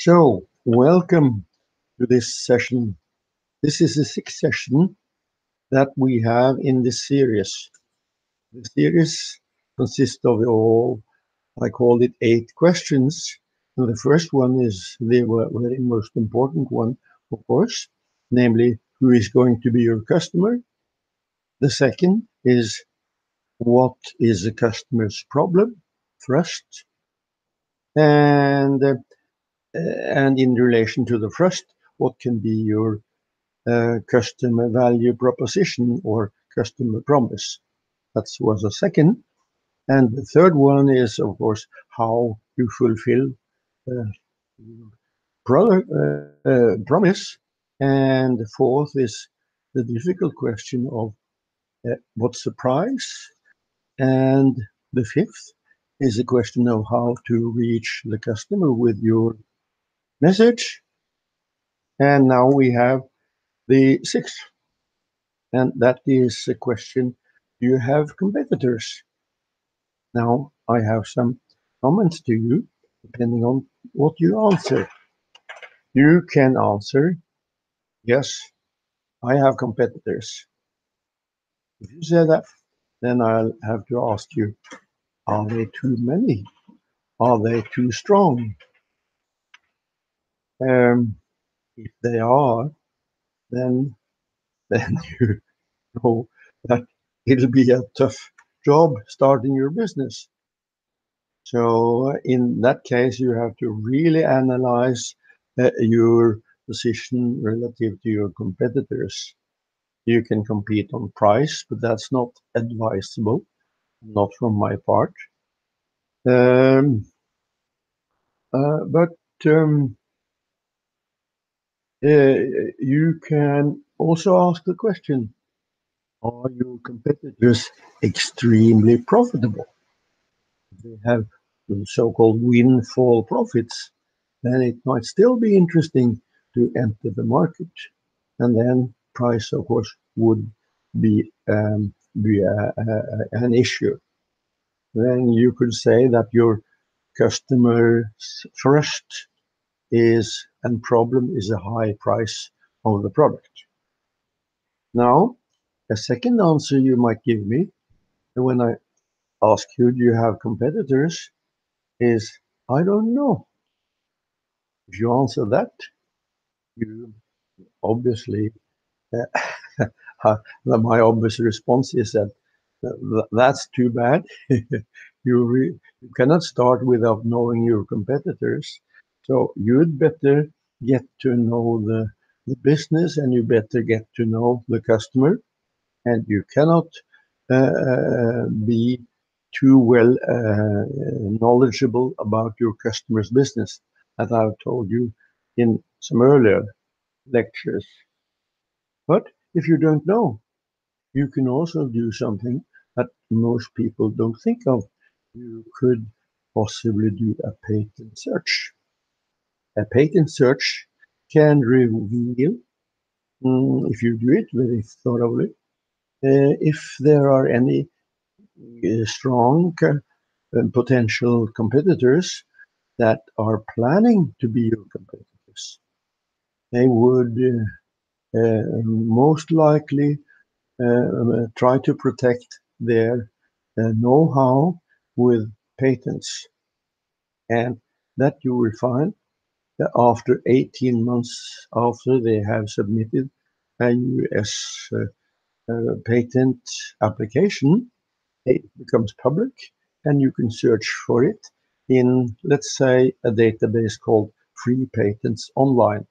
So, welcome to this session. This is the sixth session that we have in this series. The series consists of all, I called it 8 questions. And the first one is the very most important one, of course, namely, who is going to be your customer? The second is, what is the customer's problem? First, and in relation to the first, what can be your customer value proposition or customer promise? That was a second. And the third one is, of course, how you fulfill the promise. And the fourth is the difficult question of what's the price? And the fifth is the question of how to reach the customer with your message. And now we have the sixth, and that is the question, do you have competitors? Now I have some comments to you, depending on what you answer. You can answer, yes, I have competitors. If you say that, then I'll have to ask you, are they too many? Are they too strong? If they are, then you know that it'll be a tough job starting your business. So in that case, you have to really analyze your position relative to your competitors. You can compete on price, but that's not advisable, not from my part. Um, but you can also ask the question, are your competitors extremely profitable? They have so-called windfall profits, then it might still be interesting to enter the market. And then price, of course, would be an issue. Then you could say that your customer's first is and problem is a high price of the product. Now, a second answer you might give me when I ask you, do you have competitors, is I don't know. If you answer that, you obviously, my obvious response is that that's too bad. You cannot start without knowing your competitors. So you'd better get to know the business, and you better get to know the customer. And you cannot be too well knowledgeable about your customer's business, as I've told you in some earlier lectures. But if you don't know, you can also do something that most people don't think of. You could possibly do a patent search. A patent search can reveal, if you do it very thoroughly, if there are any strong potential competitors that are planning to be your competitors. They would most likely try to protect their know-how with patents. And that you will find that after 18 months after they have submitted a US patent application, it becomes public and you can search for it in, let's say, a database called Free Patents Online.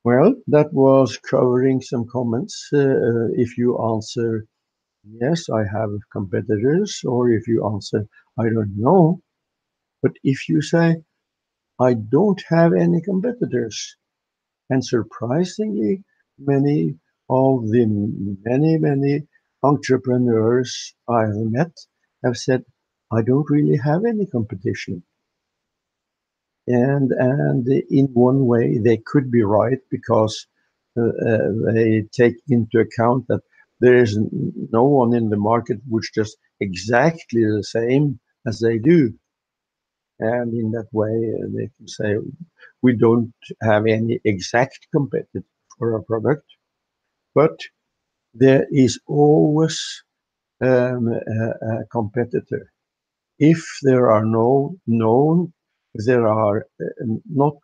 Well, that was covering some comments. If you answer, yes, I have competitors, or if you answer, I don't know. But if you say, I don't have any competitors, and surprisingly, many of the many entrepreneurs I have met have said, I don't really have any competition. And in one way, they could be right, because they take into account that there is no one in the market which does exactly the same as they do. And in that way, they can say we don't have any exact competitor for our product, but there is always a competitor. If there are no known, if there are not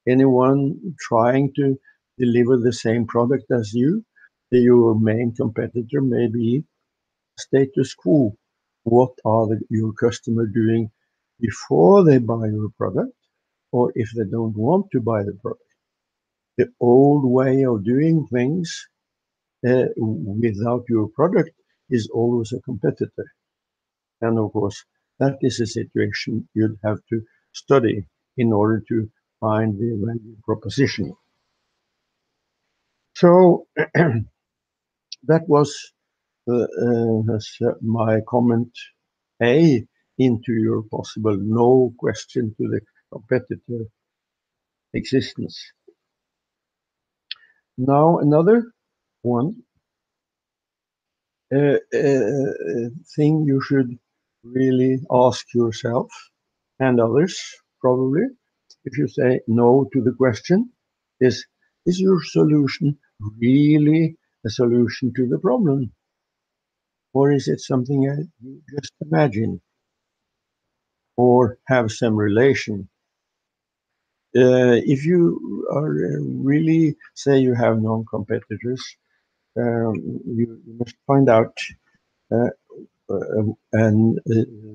anyone trying to deliver the same product as you, your main competitor may be status quo. What are your customer doing before they buy your product, or if they don't want to buy the product? The old way of doing things without your product is always a competitor. And of course, that is a situation you'd have to study in order to find the value proposition. So that was my comment A into your possible no question to the competitor existence. Now another one thing you should really ask yourself and others probably if you say no to the question is your solution really a solution to the problem, or is it something you just imagine or have some relation? If you are really say you have non-competitors, you must find out uh, a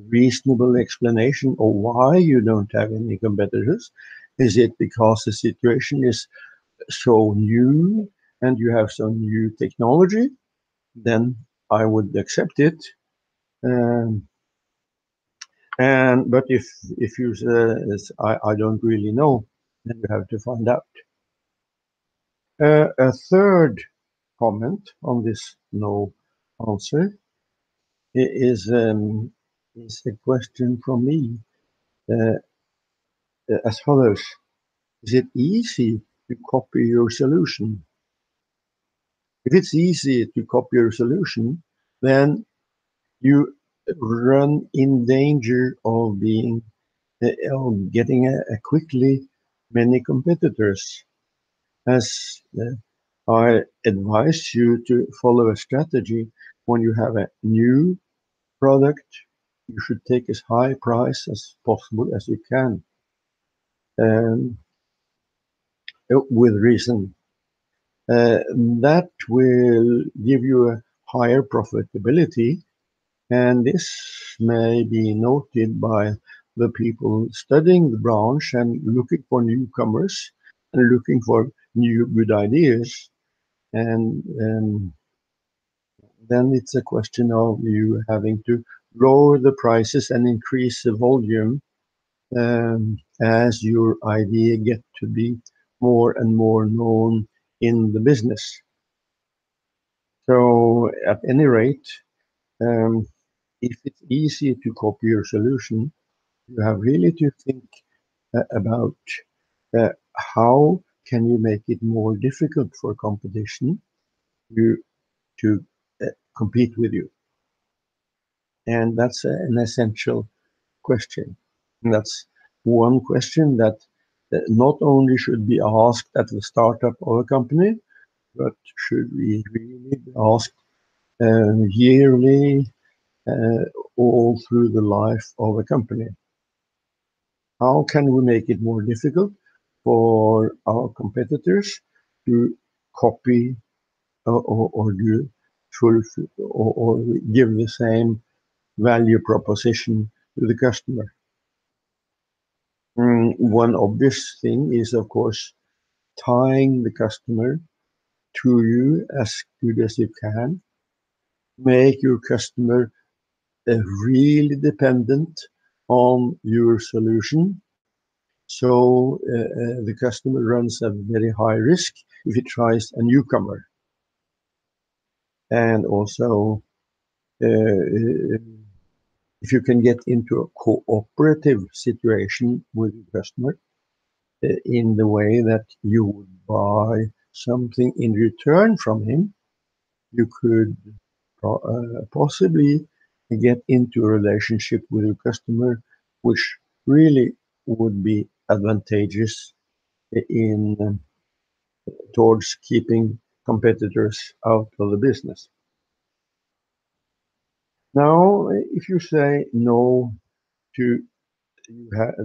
reasonable explanation of why you don't have any competitors. Is it because the situation is so new and you have some new technology? Then I would accept it. Um, and but if you say I don't really know, then you have to find out. A third comment on this no answer is a question from me uh, as follows: is it easy to copy your solution? If it's easy to copy your solution, then you run in danger of being of getting a quickly many competitors. As I advise you to follow a strategy when you have a new product, you should take as high price as possible as you can, um, with reason. That will give you a higher profitability, and this may be noted by the people studying the branch and looking for newcomers and looking for new good ideas. And then it's a question of you having to lower the prices and increase the volume as your idea get to be more and more known in the business. So at any rate, um, if it's easy to copy your solution, you have really to think about how can you make it more difficult for competition to compete with you. And that's an essential question. And that's one question that not only should be asked at the startup of a company, but should be really be asked yearly, uh, all through the life of a company. How can we make it more difficult for our competitors to copy or do fulfill or give the same value proposition to the customer? One obvious thing is, of course, tying the customer to you as good as you can. Make your customer really dependent on your solution. So the customer runs a very high risk if he tries a newcomer. And also, uh, if you can get into a cooperative situation with your customer in the way that you would buy something in return from him, you could possibly get into a relationship with your customer which really would be advantageous in towards keeping competitors out of the business. Now, if you say no to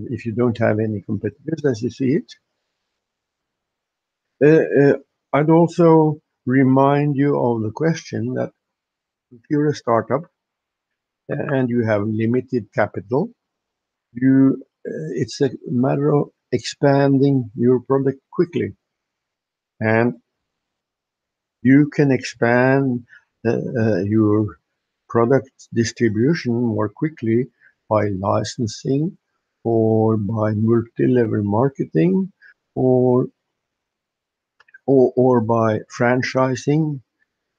if you don't have any competitors as you see it, I'd also remind you of the question that if you're a startup and you have limited capital, it's a matter of expanding your product quickly, and you can expand your product distribution more quickly by licensing or by multi-level marketing or or by franchising.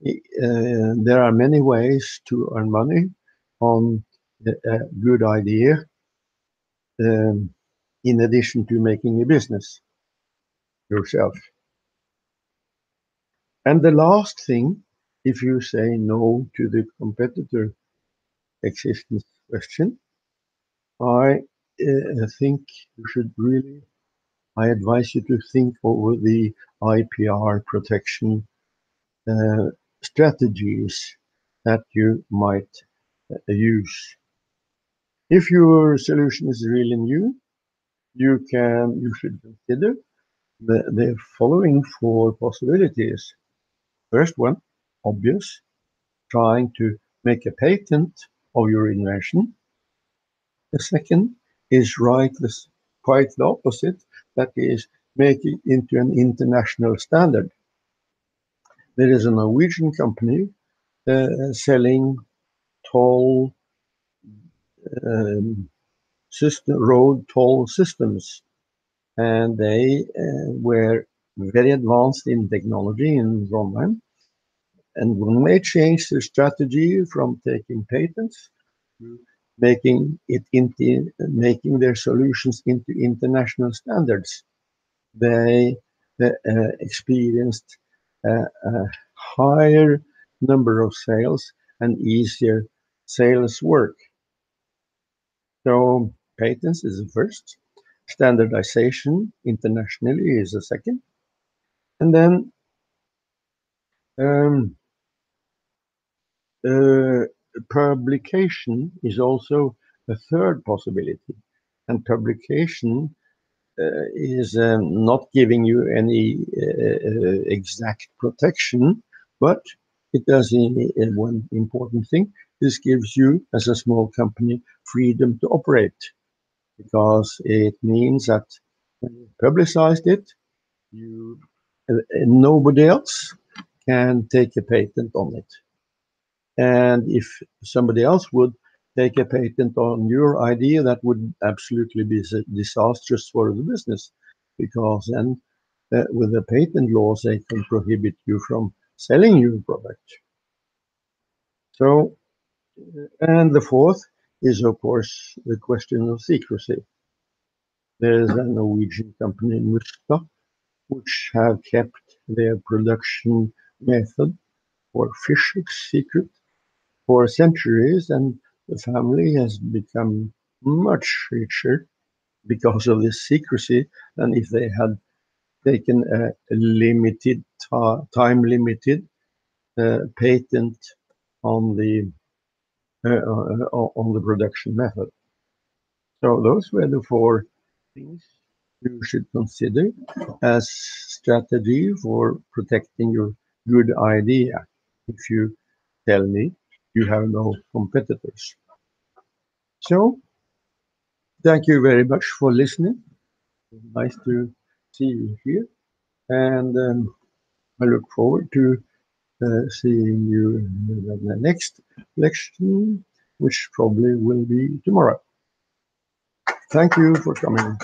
There are many ways to earn money on a good idea, um, in addition to making a business yourself. And the last thing, if you say no to the competitor existence question, I think you should really, I advise you to think over the IPR protection uh, strategies that you might use. If your solution is really new, you should consider the following four possibilities. First one, obvious, trying to make a patent of your invention. The second is quite the opposite, that is, make it into an international standard. There is a Norwegian company selling toll um, road toll systems, and they were very advanced in technology in Trondheim. And when they changed their strategy from taking patents to making their solutions into international standards, they experienced a higher number of sales and easier sales work. So patents is the first, standardization internationally is the second, and then um, uh, publication is also a third possibility. And publication is not giving you any exact protection, but it does one important thing. This gives you, as a small company, freedom to operate, because it means that when you publicized it, nobody else can take a patent on it. And if somebody else would take a patent on your idea, that would absolutely be disastrous for the business, because then with the patent laws, they can prohibit you from selling your product. So, and the fourth is, of course, the question of secrecy. There's a Norwegian company in Musta which have kept their production method for fish secret for centuries, and the family has become much richer because of this secrecy than if they had taken a limited time limited patent on the production method. So those were the four things you should consider as strategy for protecting your good idea. If you tell me you have no competitors. So thank you very much for listening. Nice to see you here, and I look forward to seeing you in the next lecture, which probably will be tomorrow. Thank you for coming.